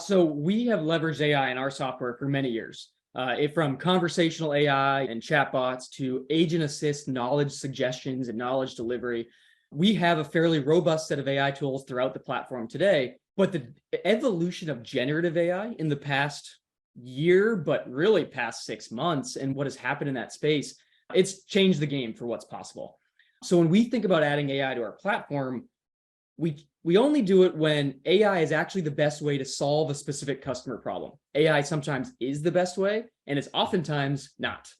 So we have leveraged AI in our software for many years. From conversational AI and chatbots to agent assist knowledge suggestions and knowledge delivery. We have a fairly robust set of AI tools throughout the platform today, but the evolution of generative AI in the past year, but really past 6 months, and what has happened in that space, it's changed the game for what's possible. So when we think about adding AI to our platform, we only do it when AI is actually the best way to solve a specific customer problem. AI sometimes is the best way, and it's oftentimes not.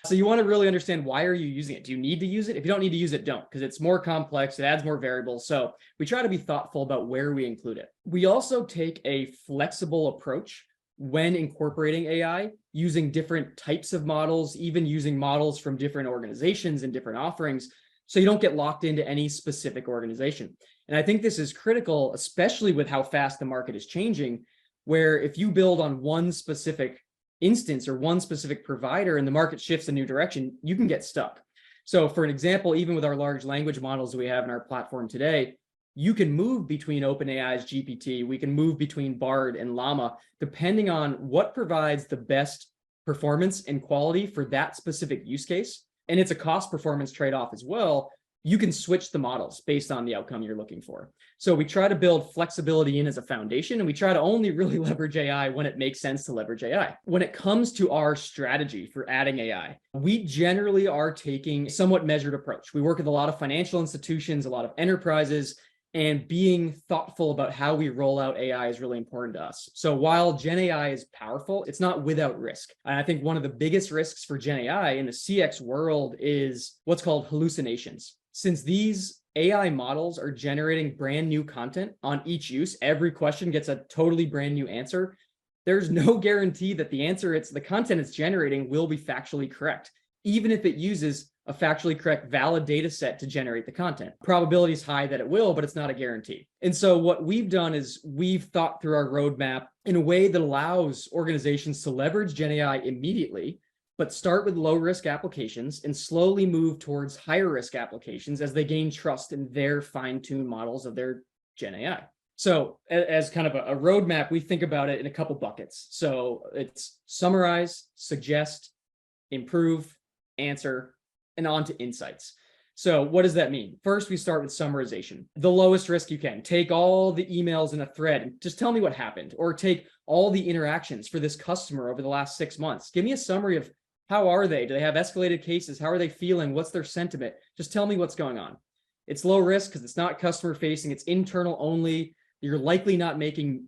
So you want to really understand, why are you using it? Do you need to use it? If you don't need to use it, don't, because it's more complex, it adds more variables. So we try to be thoughtful about where we include it. We also take a flexible approach when incorporating AI, using different types of models, even using models from different organizations and different offerings, so you don't get locked into any specific organization. And I think this is critical, especially with how fast the market is changing, where if you build on one specific instance or one specific provider and the market shifts a new direction, you can get stuck. So for an example, even with our large language models that we have in our platform today, you can move between OpenAI's GPT, we can move between Bard and Llama, depending on what provides the best performance and quality for that specific use case. And it's a cost performance trade-off as well. You can switch the models based on the outcome you're looking for. So we try to build flexibility in as a foundation, and we try to only really leverage AI when it makes sense to leverage AI. When it comes to our strategy for adding AI, we generally are taking a somewhat measured approach. We work with a lot of financial institutions, a lot of enterprises, and being thoughtful about how we roll out AI is really important to us. So while Gen AI is powerful, it's not without risk. And I think one of the biggest risks for Gen AI in the CX world is what's called hallucinations. Since these AI models are generating brand new content on each use, every question gets a totally brand new answer. There's no guarantee that the content it's generating will be factually correct, even if it uses a factually correct, valid data set to generate the content. Probability is high that it will, but it's not a guarantee. And so what we've done is we've thought through our roadmap in a way that allows organizations to leverage Gen AI immediately, but start with low-risk applications and slowly move towards higher-risk applications as they gain trust in their fine-tuned models of their Gen AI. So as kind of a roadmap, we think about it in a couple buckets. So it's summarize, suggest, improve, answer, and on to insights. So what does that mean? First, we start with summarization. The lowest risk you can. Take all the emails in a thread and just tell me what happened, or take all the interactions for this customer over the last 6 months. Give me a summary of how are they? Do they have escalated cases? How are they feeling? What's their sentiment? Just tell me what's going on. It's low risk because it's not customer facing. It's internal only. You're likely not making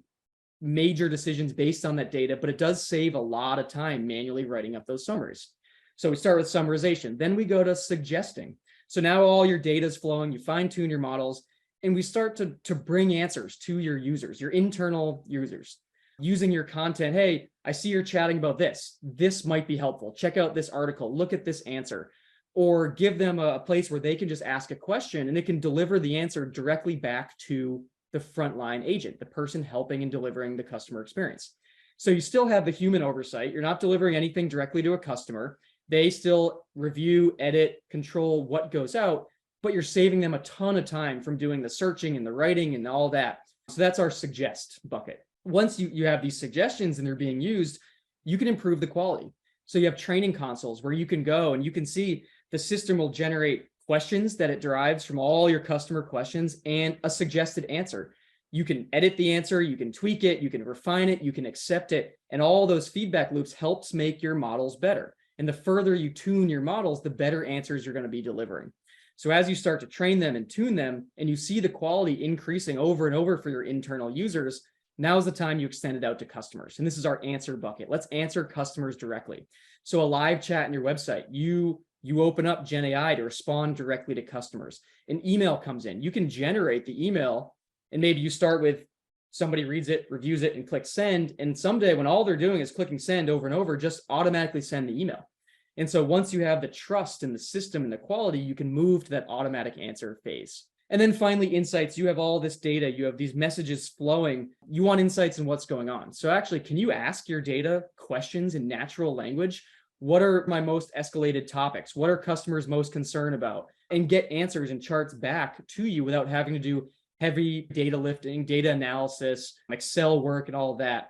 major decisions based on that data, but it does save a lot of time manually writing up those summaries. So we start with summarization. Then we go to suggesting. So now all your data is flowing, you fine tune your models, and we start to bring answers to your users, your internal users, using your content. Hey, I see you're chatting about this. This might be helpful. Check out this article. Look at this answer. Or give them a place where they can just ask a question and it can deliver the answer directly back to the frontline agent, the person helping and delivering the customer experience. So you still have the human oversight. You're not delivering anything directly to a customer. They still review, edit, control what goes out, but you're saving them a ton of time from doing the searching and the writing and all that. So that's our suggest bucket. Once you have these suggestions and they're being used, you can improve the quality. So you have training consoles where you can go and you can see the system will generate questions that it derives from all your customer questions and a suggested answer. You can edit the answer, you can tweak it, you can refine it, you can accept it, and all those feedback loops helps make your models better. And the further you tune your models, the better answers you're going to be delivering. So as you start to train them and tune them, and you see the quality increasing over and over for your internal users, now's the time you extend it out to customers. And this is our answer bucket. Let's answer customers directly. So a live chat in your website, you open up Gen AI to respond directly to customers. An email comes in, you can generate the email, and maybe you start with somebody reads it, reviews it, and clicks send. And someday when all they're doing is clicking send over and over, just automatically send the email. And so once you have the trust in the system and the quality, you can move to that automatic answer phase. And then finally, insights. You have all this data, you have these messages flowing. You want insights in what's going on. So actually, can you ask your data questions in natural language? What are my most escalated topics? What are customers most concerned about? And get answers and charts back to you without having to do heavy data lifting, data analysis, Excel work, and all of that,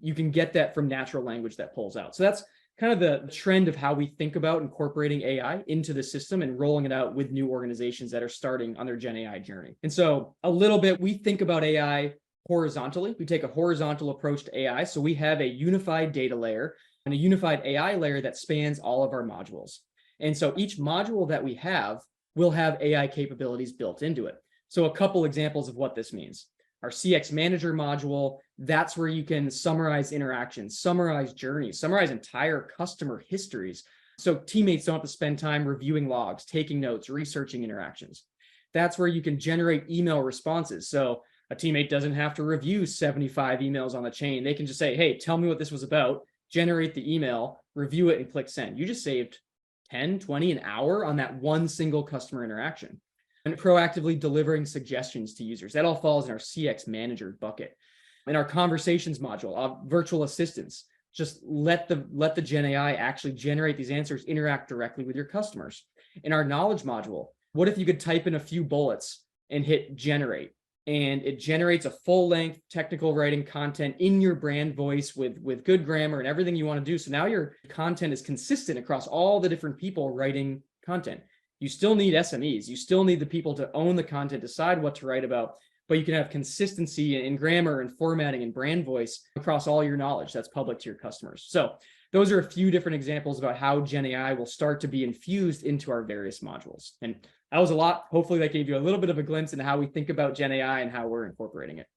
you can get that from natural language that pulls out. So that's kind of the trend of how we think about incorporating AI into the system and rolling it out with new organizations that are starting on their Gen AI journey. And so a little bit, we think about AI horizontally. We take a horizontal approach to AI. So we have a unified data layer and a unified AI layer that spans all of our modules. And so each module that we have will have AI capabilities built into it. So a couple examples of what this means. Our CX Manager module, that's where you can summarize interactions, summarize journeys, summarize entire customer histories. So teammates don't have to spend time reviewing logs, taking notes, researching interactions. That's where you can generate email responses. So a teammate doesn't have to review 75 emails on the chain. They can just say, hey, tell me what this was about, generate the email, review it, and click send. You just saved 10, 20, an hour on that one single customer interaction. And proactively delivering suggestions to users. That all falls in our CX Manager bucket. In our conversations module, virtual assistants, just let the Gen AI actually generate these answers, interact directly with your customers. In our knowledge module, what if you could type in a few bullets and hit generate, and it generates a full-length technical writing content in your brand voice with good grammar and everything you want to do. So now your content is consistent across all the different people writing content. You still need SMEs. You still need the people to own the content, decide what to write about, but you can have consistency in grammar and formatting and brand voice across all your knowledge that's public to your customers. So those are a few different examples about how Gen AI will start to be infused into our various modules. And that was a lot. Hopefully that gave you a little bit of a glimpse into how we think about Gen AI and how we're incorporating it.